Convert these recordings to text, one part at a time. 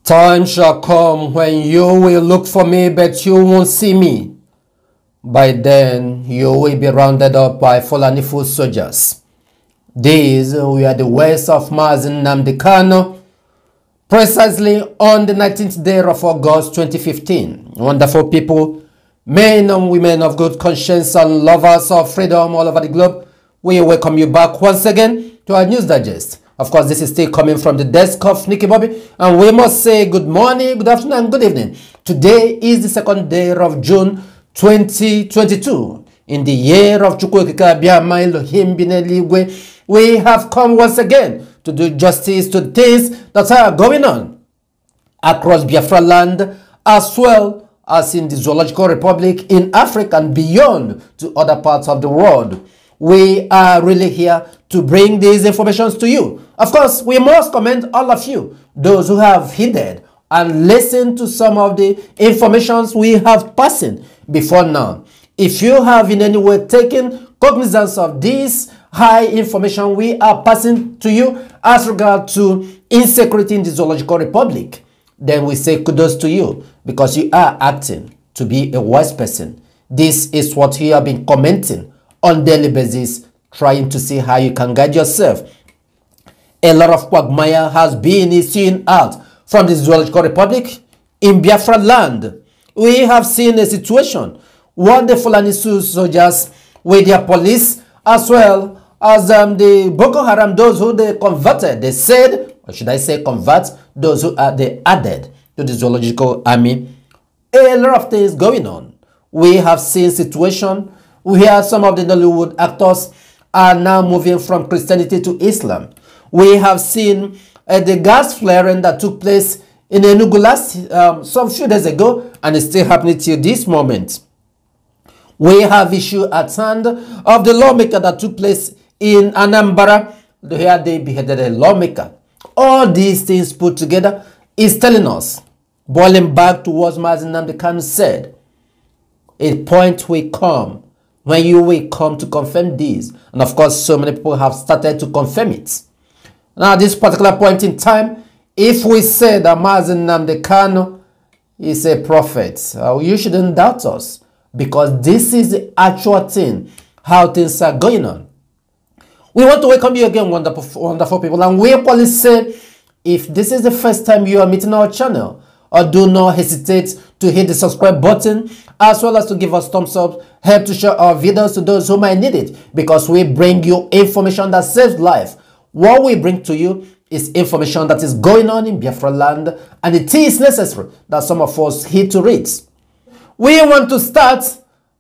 Time shall come when you will look for me, but you won't see me. By then, you will be rounded up by Fulani foot soldiers. These were the words of Mazen Nnamdi Kanu, precisely on the 19th day of August 2015. Wonderful people, men and women of good conscience and lovers of freedom all over the globe, we welcome you back once again to our news digest. Of course, this is still coming from the desk of Nneochi, and we must say good morning, good afternoon, and good evening. Today is the second day of June 2022. In the year of Chukwuokike Abiama Elohim Bineligwe, we have come once again to do justice to the things that are going on across Biafra land, as well as in the Zoological Republic, in Africa, and beyond to other parts of the world. We are really here to bring these informations to you. Of course, we must commend all of you, those who have heeded and listened to some of the informations we have passing before now. If you have in any way taken cognizance of this high information we are passing to you as regard to insecurity in the Zoological Republic, then we say kudos to you, because you are acting to be a wise person. This is what you have been commenting on daily basis, trying to see how you can guide yourself. A lot of quagmire has been issuing out from the Zoological Republic in Biafra land. We have seen a situation where the Fulani soldiers with their police, as well as the Boko Haram, those who they converted, they said, or should I say convert, those who are they added to the Zoological Army. A lot of things going on. We have seen situation where some of the Nollywood actors are now moving from Christianity to Islam. We have seen the gas flaring that took place in Enugu some few days ago, and it's still happening till this moment. We have issue at hand of the lawmaker that took place in Anambra, where they beheaded a lawmaker. All these things put together is telling us, boiling back to what Mazen Nnamdi Kanu said, a point will come when you will come to confirm this. And of course, so many people have started to confirm it. Now, at this particular point in time, if we say that Mazen Nnamdi Kanu is a prophet, you shouldn't doubt us, because this is the actual thing, how things are going on. We want to welcome you again, wonderful people, and we equally say, if this is the first time you are meeting our channel, do not hesitate to hit the subscribe button, as well as to give us thumbs up, help to share our videos to those who might need it, because we bring you information that saves life. What we bring to you is information that is going on in Biafra land, and it is necessary that some of us hit to read. We want to start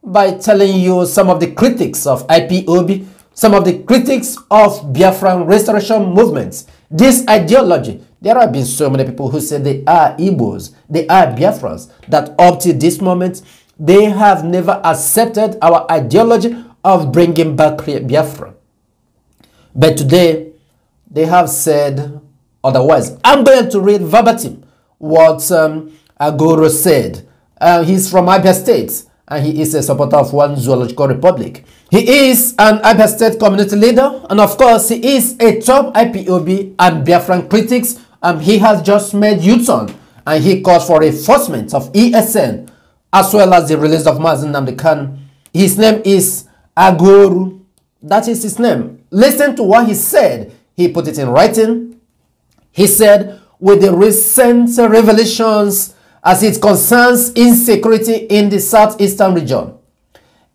by telling you some of the critics of IPOB, some of the critics of Biafran restoration movements. This ideology, there have been so many people who say they are Igbos, they are Biafrans, that up to this moment, they have never accepted our ideology of bringing back Biafra. But today, they have said otherwise. I'm going to read verbatim what Govrs said. He's from Abia State, and he is a supporter of One Zoological Republic. He is an Abia State community leader, and of course, he is a top IPOB and Biafran critics. He has just made U-turn, and he calls for enforcement of ESN, as well as the release of Mazen Nnamdi Kanu. His name is Agoru. That is his name. Listen to what he said. He put it in writing. He said, with the recent revelations as it concerns insecurity in the southeastern region,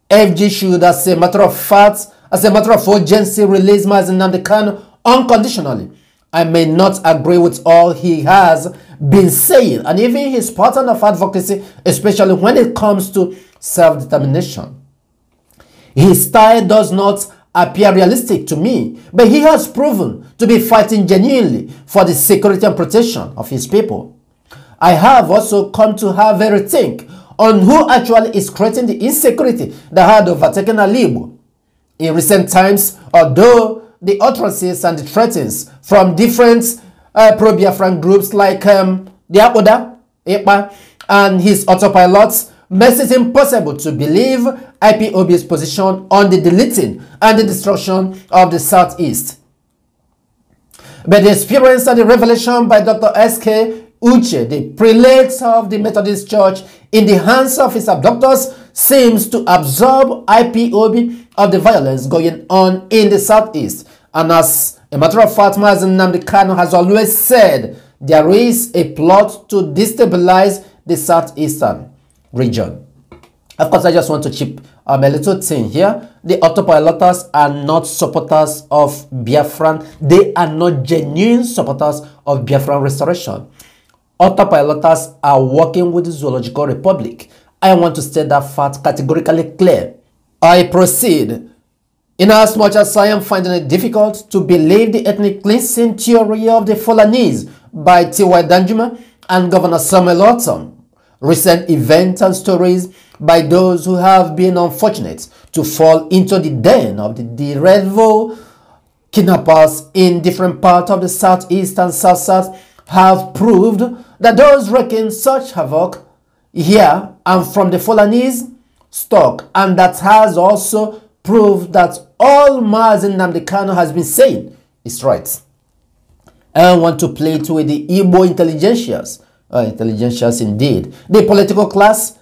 FG should, as a matter of fact, as a matter of urgency, release Mazen Nnamdi Kanu unconditionally. I may not agree with all he has been saying, and even his pattern of advocacy, especially when it comes to self-determination. His style does not appear realistic to me, but he has proven to be fighting genuinely for the security and protection of his people. I have also come to have a rethink on who actually is creating the insecurity that had overtaken Alibu. In recent times, although the utterances and the threats from different pro-Biafran groups like the Apoda, EPA, and his autopilots makes it impossible to believe IPOB's position on the deleting and the destruction of the Southeast. But the experience and the revelation by Dr. S.K. Uche, the prelate of the Methodist Church, in the hands of his abductors, seems to absorb IPOB of the violence going on in the southeast. And as a matter of fact, Mazen Nnamdi Kanu has always said there is a plot to destabilize the southeastern region. Of course, I just want to chip a little thing here. The autopiloters are not supporters of Biafran. They are not genuine supporters of Biafran restoration. Autopiloters are working with the Zoological Republic. I want to state that fact categorically clear. I proceed. In as much as I am finding it difficult to believe the ethnic cleansing theory of the Fulanese by T.Y. Danjuma and Governor Samuel Ortom, recent events and stories by those who have been unfortunate to fall into the den of the rival kidnappers in different parts of the southeast and south-south have proved that those wreaking such havoc here and from the Fulanese stock, and that has also proved that all Mazen Nnamdi Kanu has been saying is right. I want to plead with the Igbo intelligentsias, intelligentsias indeed, the political class,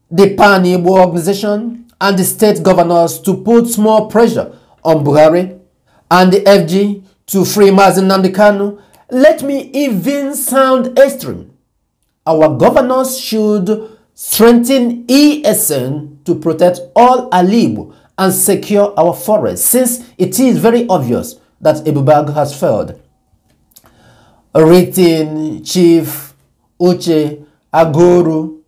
the Pan-Igbo organization, and the state governors to put more pressure on Buhari and the FG to free Mazen Nnamdi Kanu. Let me even sound extreme. Our governors should strengthen ESN to protect all Alibu and secure our forests, since it is very obvious that Ebubag has failed. Written Chief Uche Aguru,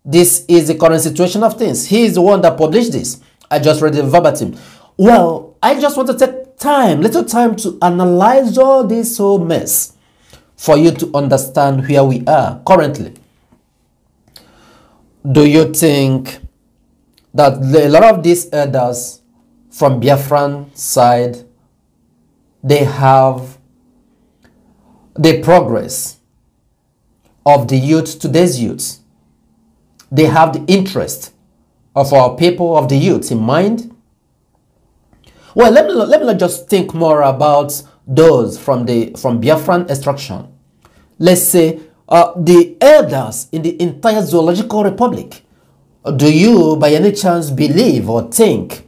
this is the current situation of things. He is the one that published this. I just read it verbatim. Well, I just want to take time, little time, to analyze all this whole mess for you to understand where we are currently. Do you think that a lot of these elders from Biafran side, they have the progress of the youth, today's youth? They have the interest of our people, of the youth in mind? Well, let me not just think more about those from Biafran extraction. Let's say the elders in the entire Zoological Republic. Do you, by any chance, believe or think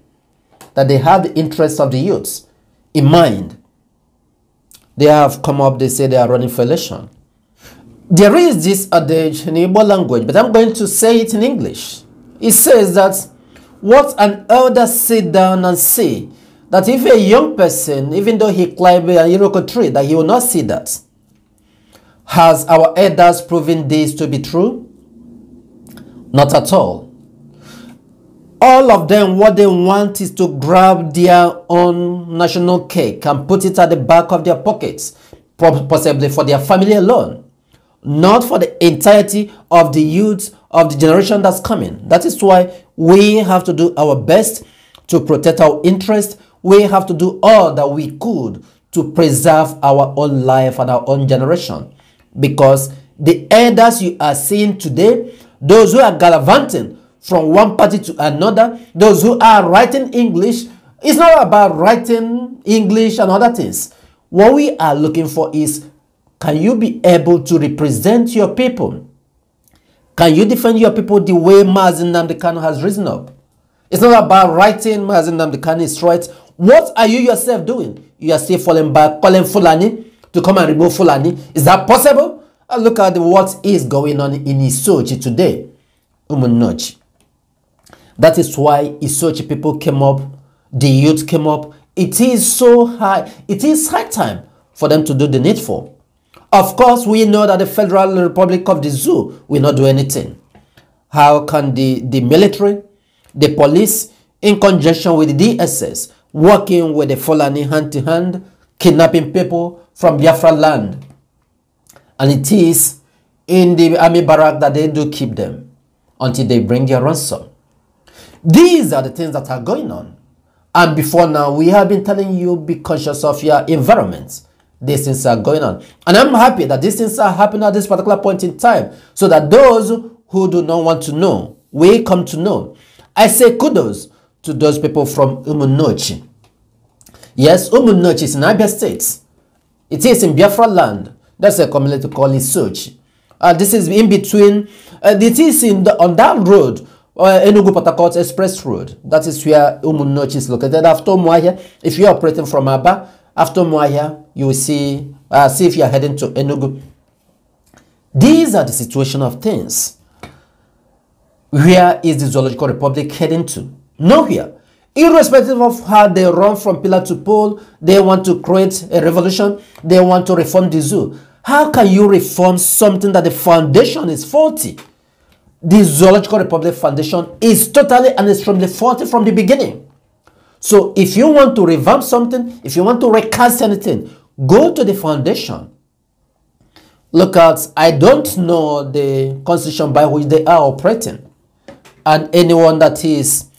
that they have the interests of the youths in mind? They have come up, they say they are running for election. There is this adage in Igbo language, but I'm going to say it in English. It says that what an elder sit down and say, that if a young person, even though he climbed a Iroko tree, that he will not see that. Has our elders proven this to be true? Not at all. All of them, what they want is to grab their own national cake and put it at the back of their pockets, possibly for their family alone, not for the entirety of the youth of the generation that's coming. That is why we have to do our best to protect our interests. We have to do all that we could to preserve our own life and our own generation. Because the elders you are seeing today, those who are gallivanting from one party to another, those who are writing English, it's not about writing English and other things. What we are looking for is, can you be able to represent your people? Can you defend your people the way Mazen Nnamdi Kanu has risen up? It's not about writing Mazen Nnamdi Kanu is right. What are you yourself doing? You are still falling back, calling Fulani to come and remove Fulani. Is that possible? And look at what is going on in Nneochi today. Nneochi. That is why Nneochi people came up, the youth came up. It is so high. It is high time for them to do the needful. Of course, we know that the Federal Republic of the Zoo will not do anything. How can the military, the police, in conjunction with the DSS, working with the Fulani hand to hand, kidnapping people from Biafra land? And it is in the army barrack that they do keep them until they bring their ransom. These are the things that are going on. And before now, we have been telling you, be conscious of your environment. These things are going on. And I'm happy that these things are happening at this particular point in time, so that those who do not want to know will come to know. I say kudos to those people from Nneochi. Yes, Nneochi is in Abia State. It is in Biafra land. That's a community called Nneochi. This is in between, it is on that road, Enugu Port Harcourt Express Road. That is where Nneochi is located. After Umuahia, if you are operating from Aba, after Umuahia, you will see if you are heading to Enugu. These are the situation of things. Where is the Zoological Republic heading to? Nowhere. Irrespective of how they run from pillar to pole, they want to create a revolution, they want to reform the zoo. How can you reform something that the foundation is faulty? The Zoological Republic Foundation is totally and extremely faulty from the beginning. So if you want to revamp something, if you want to recast anything, go to the foundation. Look at, I don't know the constitution by which they are operating. And anyone that is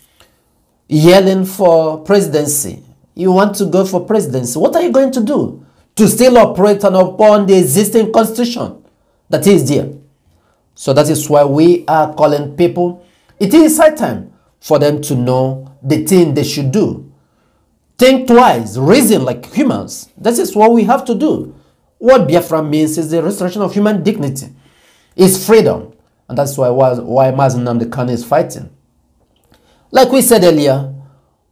yelling for presidency, you want to go for presidency, what are you going to do? To still operate upon the existing constitution that is there. So that is why we are calling people, it is high time for them to know the thing they should do. Think twice, reason like humans. That is what we have to do. What Biafra means is the restoration of human dignity. It's freedom. And that's why Mazi Nnamdi Kanu is fighting. Like we said earlier,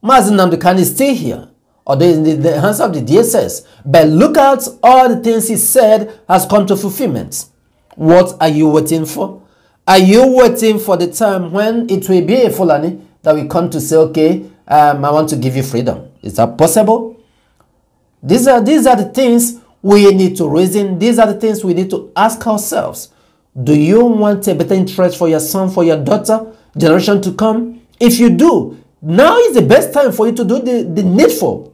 Mazi Nnamdi Kanu is still here, although in the hands of the DSS. But look at all the things he said has come to fulfillment. What are you waiting for? Are you waiting for the time when it will be a Fulani that will come to say, okay, I want to give you freedom? Is that possible? These are the things we need to reason. These are the things we need to ask ourselves. Do you want a better interest for your son, for your daughter, generation to come? If you do, now is the best time for you to do the needful.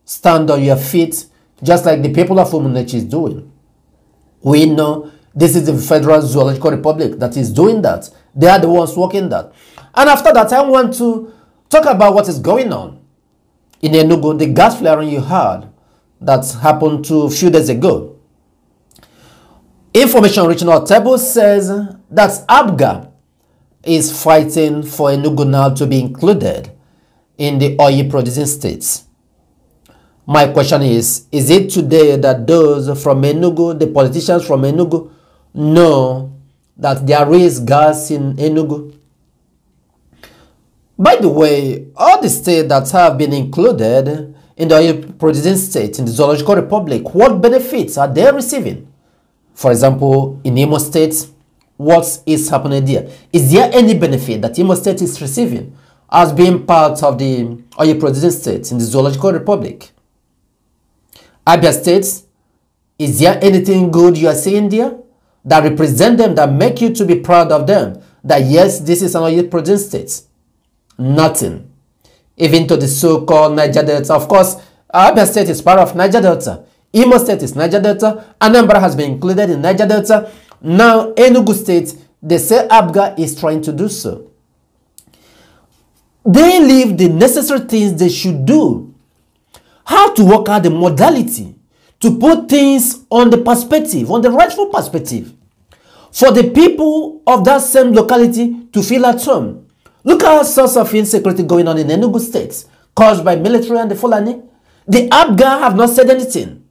Stand on your feet, just like the people of Nneochi is doing. We know this is the Federal Zoological Republic that is doing that. They are the ones working that. And after that, I want to talk about what is going on in Enugu, the gas flaring you heard that happened a few days ago. Information reaching our table says that ABGA is fighting for Enugu now to be included in the oil producing states. My question is it today that those from Enugu, the politicians from Enugu, know that there is gas in Enugu? By the way, all the states that have been included in the oil producing state, in the Zoological Republic, what benefits are they receiving? For example, in Imo State, what is happening there? Is there any benefit that Imo State is receiving as being part of the oil producing state in the Zoological Republic? Abia State, is there anything good you are seeing there that represent them, that make you to be proud of them, that yes, this is an oil producing state? Nothing. Even to the so-called Niger Delta. Of course, Abia State is part of Niger Delta. Imo State is Niger Delta. Anambra has been included in Niger Delta. Now, Enugu State, they say ABGA is trying to do so. They leave the necessary things they should do. How to work out the modality to put things on the perspective, on the rightful perspective, for the people of that same locality to feel at home. Look at a source of insecurity going on in Enugu State, caused by military and the Fulani. The ABGA have not said anything.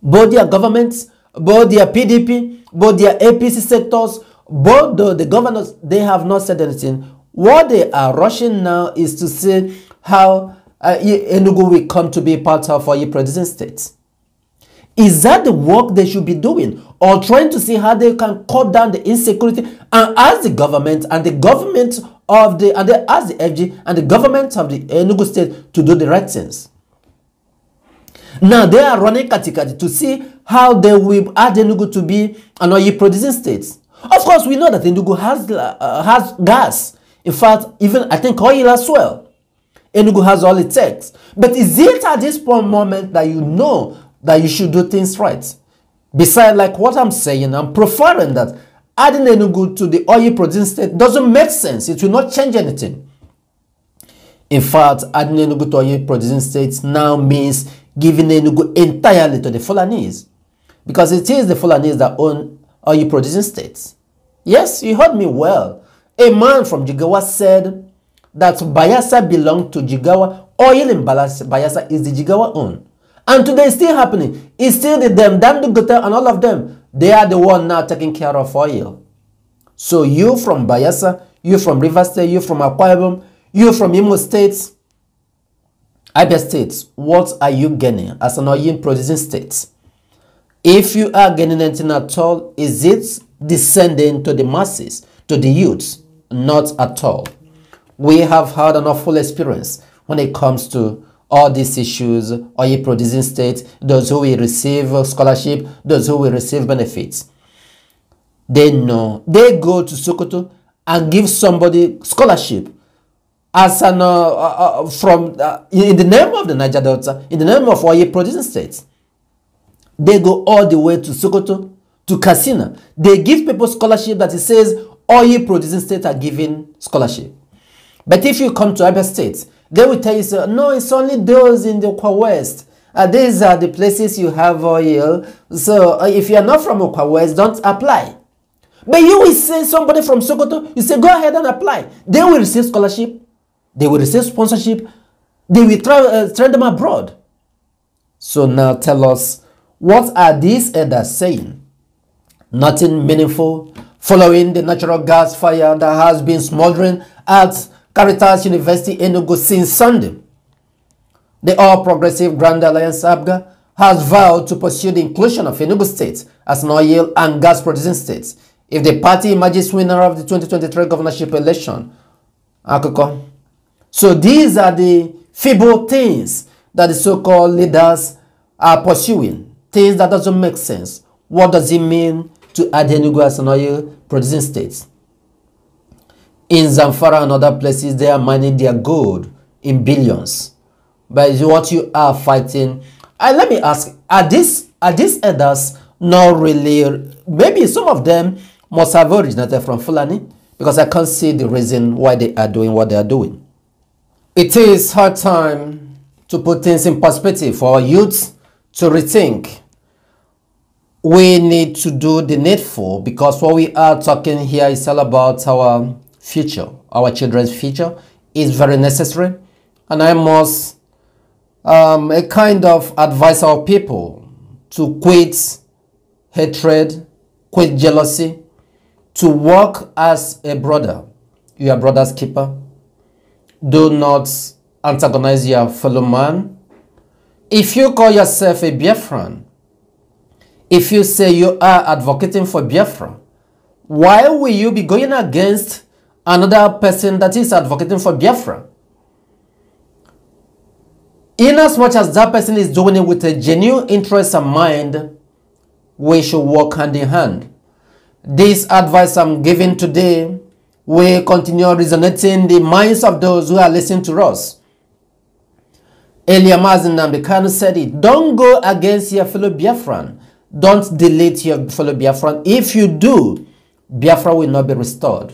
Both their governments, both their PDP, both their APC sectors, both the governors, they have not said anything. What they are rushing now is to say how Enugu will come to be part of our producing states. Is that the work they should be doing, or trying to see how they can cut down the insecurity and ask the government and the government of the ask the FG and the government of the Enugu state to do the right things? Now they are running katikati to see how they will add Enugu to be an oil producing state. Of course, we know that Enugu has gas. In fact, even I think oil as well. Enugu has all it takes. But is it at this point moment that you know that you should do things right? Besides, like what I'm saying, I'm preferring that adding Enugu to the oil producing state doesn't make sense. It will not change anything. In fact, adding Enugu to oil producing states now means giving Enugu entirely to the Fulanese. Because it is the Fulanese that own oil producing states. Yes, you heard me well. A man from Jigawa said that Bayelsa belonged to Jigawa. Oil in Bayelsa is the Jigawa own. And today it's still happening. It's still the them, Dangote and all of them. They are the one now taking care of oil. So you from Bayelsa, you from Rivers State, you from Akwa Ibom, you from Imo State, Abia State, what are you gaining as an oil producing state? If you are gaining anything at all, is it descending to the masses, to the youths? Not at all. We have had an awful experience when it comes to all these issues, oil producing states, those who will receive scholarship, those who will receive benefits. They know. They go to Sokoto and give somebody scholarship as an in the name of the Niger Delta, in the name of oil producing states. They go all the way to Sokoto, to Katsina. They give people scholarship that it says oil producing states are giving scholarship. But if you come to Abia State, they will tell you, so, no, it's only those in the Okwa West. These are the places you have oil. So if you are not from Okwa West, don't apply. But you will say somebody from Sokoto, you say, go ahead and apply. They will receive scholarship. They will receive sponsorship. They will train them abroad. So now tell us, what are these elders saying? Nothing meaningful following the natural gas fire that has been smoldering at Caritas University Enugu since Sunday. The All Progressive Grand Alliance APGA has vowed to pursue the inclusion of Enugu State as an oil and gas producing state if the party emerges winner of the 2023 governorship election. So these are the feeble things that the so-called leaders are pursuing. Things that doesn't make sense. What does it mean to add Enugu as an oil producing state? In Zamfara and other places, they are mining their gold in billions. But what you are fighting, let me ask, are these elders not really, maybe some of them must have originated from Fulani, because I can't see the reason why they are doing what they are doing. It is hard time to put things in perspective for our youth to rethink. We need to do the needful, because what we are talking here is all about our future, our children's future is very necessary. And I must a kind of advise our people to quit hatred, quit jealousy, to work as a brother. You are brother's keeper. Do not antagonize your fellow man. If you call yourself a Biafran, if you say you are advocating for Biafra, why will you be going against another person that is advocating for Biafra? In as much as that person is doing it with a genuine interest in mind, we should work hand in hand. This advice I'm giving today will continue resonating in the minds of those who are listening to us. Earlier, Mazen Nnamdi Kanu said it. Don't go against your fellow Biafran. Don't delete your fellow Biafran. If you do, Biafra will not be restored.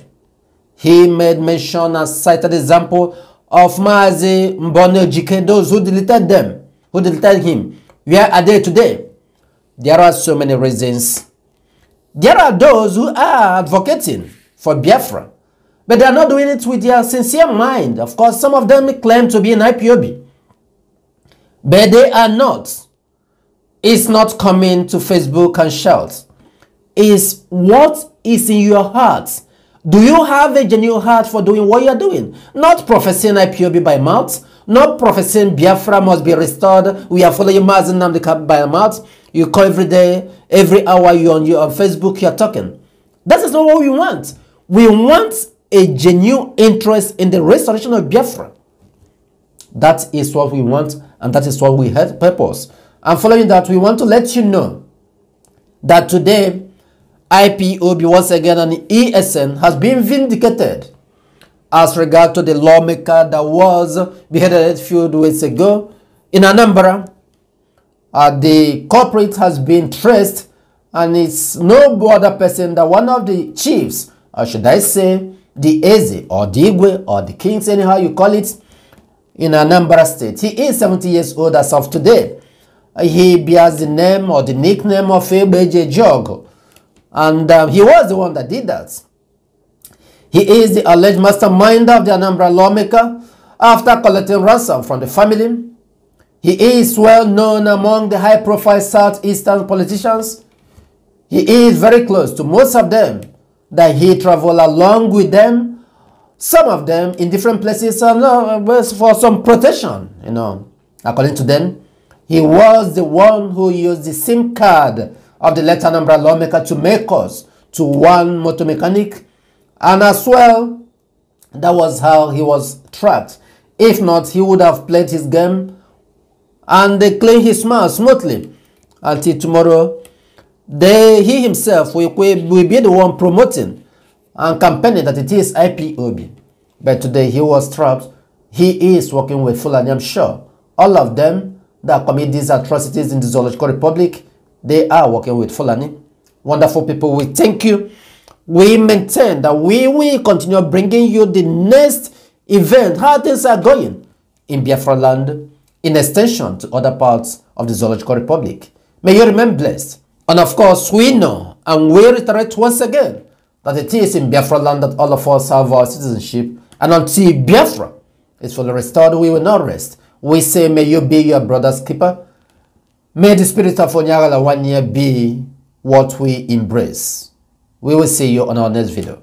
He made mention and cited the example of Mazi Nneochi, those who deleted them, who deleted him. Where are they today? There are so many reasons. There are those who are advocating for Biafra, but they are not doing it with their sincere mind. Of course, some of them claim to be an IPOB, but they are not. It's not coming to Facebook and shout. It's what is in your heart. Do you have a genuine heart for doing what you are doing? Not professing IPOB by mouth, not professing Biafra must be restored. We are following Mazen Nnamdi by mouth. You call every day, every hour you on Facebook, you are talking. That is not what we want. We want a genuine interest in the restoration of Biafra. That is what we want, and that is what we had purpose. And following that, we want to let you know that today, IPOB once again and ESN has been vindicated as regard to the lawmaker that was beheaded a few weeks ago in Anambra. The culprit has been traced, and it's no other person than one of the chiefs, or should I say the Eze or the Igwe or the kings, anyhow you call it, in Anambra State. He is 70 years old as of today. He bears the name or the nickname of Ebeje Jog. And he was the one that did that. He is the alleged mastermind of the Anambra lawmaker after collecting ransom from the family. He is well known among the high-profile southeastern politicians. He is very close to most of them, that he traveled along with them, some of them in different places for some protection, According to them, he was the one who used the SIM card of the late Anambra lawmaker to make us to one motor mechanic, and as well, that was how he was tracked. If not, he would have played his game and they claim he smiles smoothly until tomorrow. He himself will be the one promoting and campaigning that it is IPOB. But today he was trapped. He is working with Fulani, I'm sure. All of them that commit these atrocities in the Zoological Republic, they are working with Fulani. Wonderful people, we thank you. We maintain that we will continue bringing you the next event, how things are going in Biafra land, in extension to other parts of the Zoological Republic. May you remain blessed. And of course, we know and we reiterate once again that it is in Biafra land that all of us have our citizenship. And until Biafra is fully restored, we will not rest. We say, may you be your brother's keeper. May the spirit of Onyagala 1 year be what we embrace. We will see you on our next video.